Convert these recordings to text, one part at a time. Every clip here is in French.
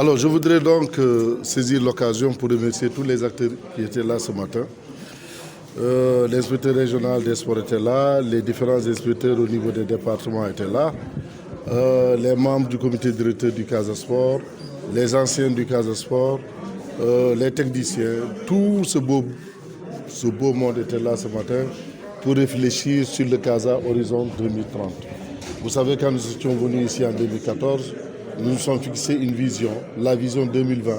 Alors, je voudrais donc saisir l'occasion pour remercier tous les acteurs qui étaient là ce matin. L'inspecteur régional des sports était là, les différents inspecteurs au niveau des départements étaient là, les membres du comité directeur du Casa Sport, les anciens du Casa Sport, les techniciens, tout ce beau monde était là ce matin pour réfléchir sur le Casa Horizon 2030. Vous savez, quand nous étions venus ici en 2014, nous nous sommes fixés une vision, la vision 2020.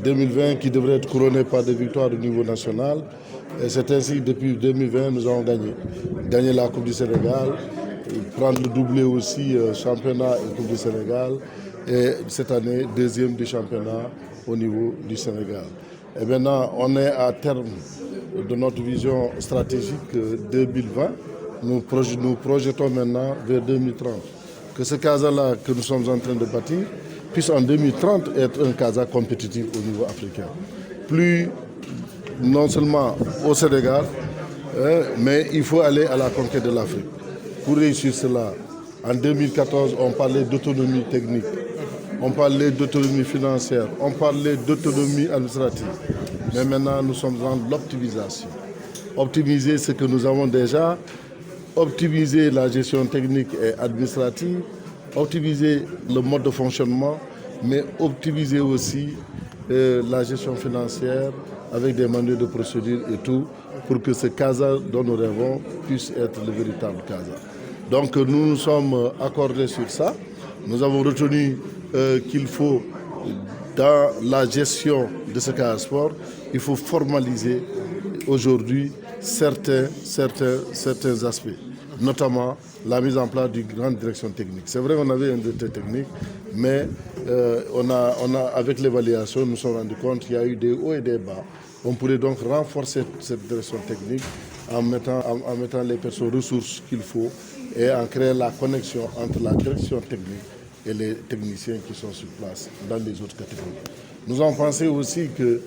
2020 qui devrait être couronnée par des victoires au niveau national. Et c'est ainsi que depuis 2020, nous avons gagné. Gagné la Coupe du Sénégal, prendre le doublé aussi, championnat et Coupe du Sénégal. Et cette année, deuxième du championnat au niveau du Sénégal. Et maintenant, on est à terme de notre vision stratégique 2020. Nous projetons maintenant vers 2030. Que ce Casa-là que nous sommes en train de bâtir puisse en 2030 être un Casa compétitif au niveau africain. Plus non seulement au Sénégal, mais il faut aller à la conquête de l'Afrique. Pour réussir cela, en 2014, on parlait d'autonomie technique, on parlait d'autonomie financière, on parlait d'autonomie administrative. Mais maintenant, nous sommes dans l'optimisation. Optimiser ce que nous avons déjà, optimiser la gestion technique et administrative, optimiser le mode de fonctionnement, mais optimiser aussi la gestion financière avec des manuels de procédure et tout, pour que ce Casa dont nous rêvons puisse être le véritable Casa. Donc nous nous sommes accordés sur ça. Nous avons retenu qu'il faut, dans la gestion de ce Casa Sport, il faut formaliser aujourd'hui certains aspects, notamment la mise en place d'une grande direction technique. C'est vrai qu'on avait un directeur technique, mais avec l'évaluation, nous nous sommes rendus compte qu'il y a eu des hauts et des bas. On pourrait donc renforcer cette direction technique en mettant les personnes ressources qu'il faut et en créant la connexion entre la direction technique et les techniciens qui sont sur place dans les autres catégories. Nous avons pensé aussi que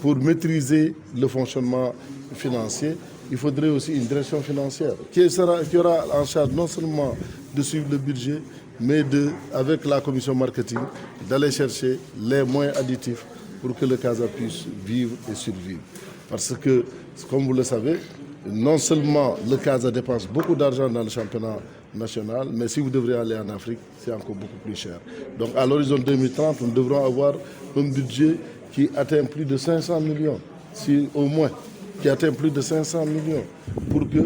pour maîtriser le fonctionnement financier, il faudrait aussi une direction financière qui aura en charge non seulement de suivre le budget, mais avec la commission marketing, d'aller chercher les moyens additifs pour que le Casa puisse vivre et survivre. Parce que, comme vous le savez, non seulement le Casa dépense beaucoup d'argent dans le championnat national, mais si vous devrez aller en Afrique, c'est encore beaucoup plus cher. Donc à l'horizon 2030, nous devrons avoir un budget qui atteint plus de 500 millions, si au moins, qui atteint plus de 500 millions, pour que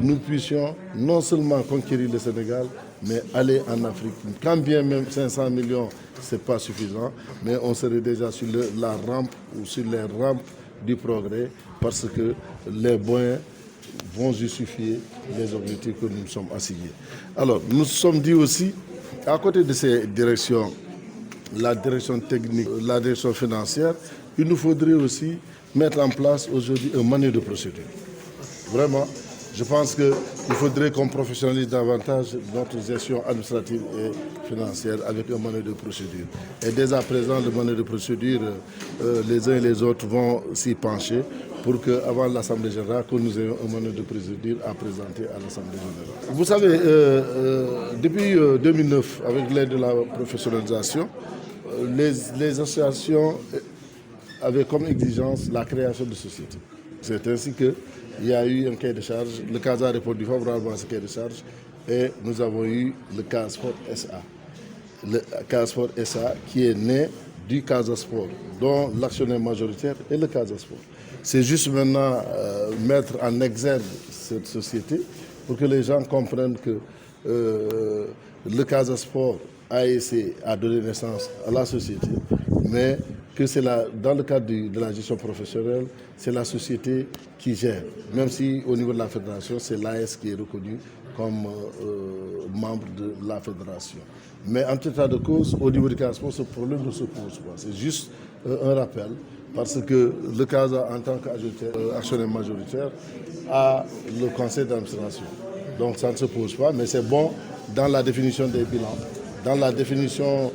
nous puissions non seulement conquérir le Sénégal, mais aller en Afrique. Quand bien même 500 millions, ce n'est pas suffisant, mais on serait déjà sur la rampe ou sur les rampes du progrès, parce que les moyens vont justifier les objectifs que nous nous sommes assignés. Alors, nous nous sommes dit aussi, à côté de ces directions, la direction technique, la direction financière, il nous faudrait aussi mettre en place aujourd'hui un manuel de procédure. Vraiment, je pense qu'il faudrait qu'on professionnalise davantage notre gestion administrative et financière avec un manuel de procédure. Et dès à présent, le manuel de procédure, les uns et les autres vont s'y pencher pour qu'avant l'Assemblée générale, que nous ayons un manuel de procédure à présenter à l'Assemblée générale. Vous savez, depuis 2009, avec l'aide de la professionnalisation, les associations avaient comme exigence la création de sociétés. C'est ainsi qu'il y a eu un cahier de charge. Le Casa a répondu favorablement à ce cahier de charge et nous avons eu le Casa Sport SA. Le Casa Sport SA qui est né du Casa Sport, dont l'actionnaire majoritaire est le Casa Sport. C'est juste maintenant mettre en exergue cette société pour que les gens comprennent que le Casa Sport ASC a donné naissance à la société, mais que c'est dans le cadre de la gestion professionnelle, c'est la société qui gère. Même si au niveau de la fédération, c'est l'AS qui est reconnu comme membre de la fédération. Mais en tout état de cause, au niveau du Casa Sport, ce problème ne se pose pas. C'est juste un rappel, parce que le Casa, en tant qu'actionnaire majoritaire, a le conseil d'administration. Donc ça ne se pose pas, mais c'est bon dans la définition des bilans, dans la définition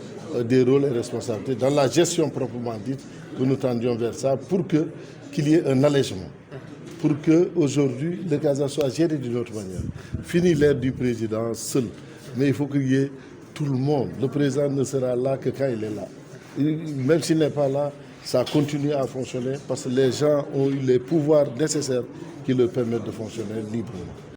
des rôles et responsabilités, dans la gestion proprement dite, que nous tendions vers ça pour qu'il y ait un allègement, pour qu'aujourd'hui le Casa soit géré d'une autre manière. Fini l'ère du président seul, mais il faut qu'il y ait tout le monde. Le président ne sera là que quand il est là. même s'il n'est pas là, ça continue à fonctionner parce que les gens ont eu les pouvoirs nécessaires qui leur permettent de fonctionner librement.